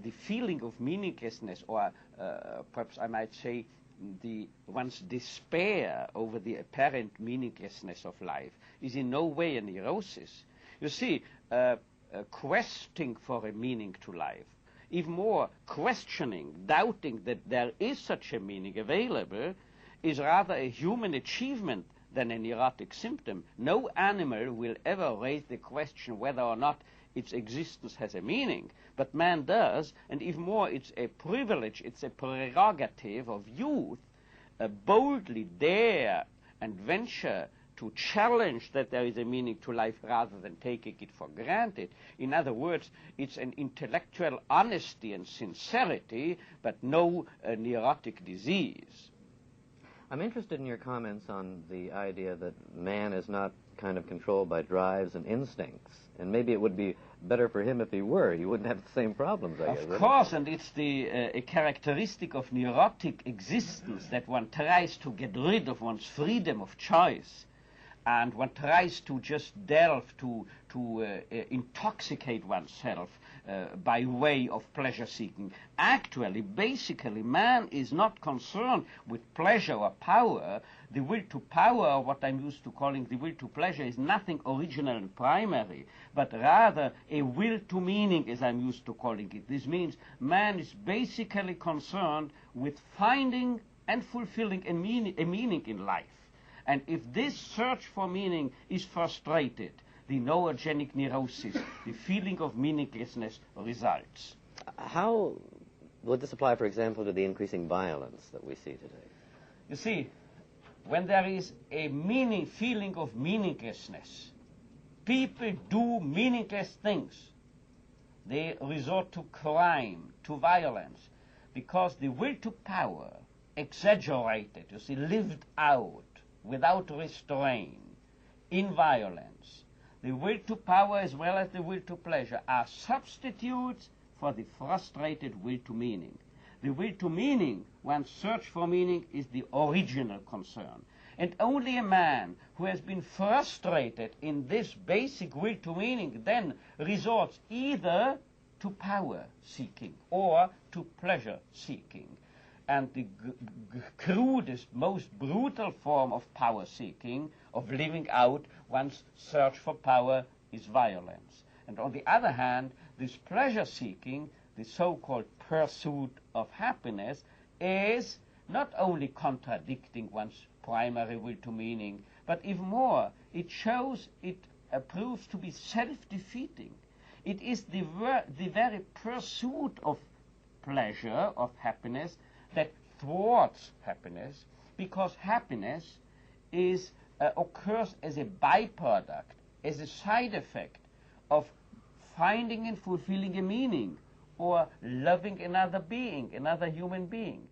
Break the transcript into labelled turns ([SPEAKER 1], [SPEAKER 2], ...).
[SPEAKER 1] the feeling of meaninglessness, or perhaps I might say one's despair over the apparent meaninglessness of life, is in no way a neurosis. You see, questing for a meaning to life, even more questioning, doubting that there is such a meaning available, is rather a human achievement than a neurotic symptom. No animal will ever raise the question whether or not its existence has a meaning, but man does, and even more, it's a privilege, it's a prerogative of youth, boldly dare and venture to challenge that there is a meaning to life rather than taking it for granted. In other words, it's an intellectual honesty and sincerity, but no neurotic disease.
[SPEAKER 2] I'm interested in your comments on the idea that man is not kind of controlled by drives and instincts, and maybe it would be better for him if he were. He wouldn't have the same problems, I guess.
[SPEAKER 1] Of course, and it's a characteristic of neurotic existence that one tries to get rid of one's freedom of choice, and one tries to just delve, to intoxicate oneself by way of pleasure-seeking. Actually, basically, man is not concerned with pleasure or power. The will to power, or what I'm used to calling the will to pleasure, is nothing original and primary, but rather a will to meaning, as I'm used to calling it. This means man is basically concerned with finding and fulfilling a meaning in life. And if this search for meaning is frustrated, the noogenic neurosis, the feeling of meaninglessness, results.
[SPEAKER 2] How would this apply, for example, to the increasing violence that we see today?
[SPEAKER 1] You see, when there is a feeling of meaninglessness, people do meaningless things. They resort to crime, to violence, because the will to power, exaggerated, you see, lived out, without restraint, in violence, the will to power as well as the will to pleasure are substitutes for the frustrated will to meaning. The will to meaning, one's search for meaning, is the original concern. And only a man who has been frustrated in this basic will to meaning then resorts either to power seeking or to pleasure seeking. And the crudest, most brutal form of power seeking, of living out one's search for power, is violence. And on the other hand, this pleasure seeking, the so-called pursuit of happiness, is not only contradicting one's primary will to meaning, but even more, it proves to be self-defeating. It is the very pursuit of pleasure, of happiness, that thwarts happiness, because happiness occurs as a byproduct, as a side effect of finding and fulfilling a meaning, or loving another being, another human being.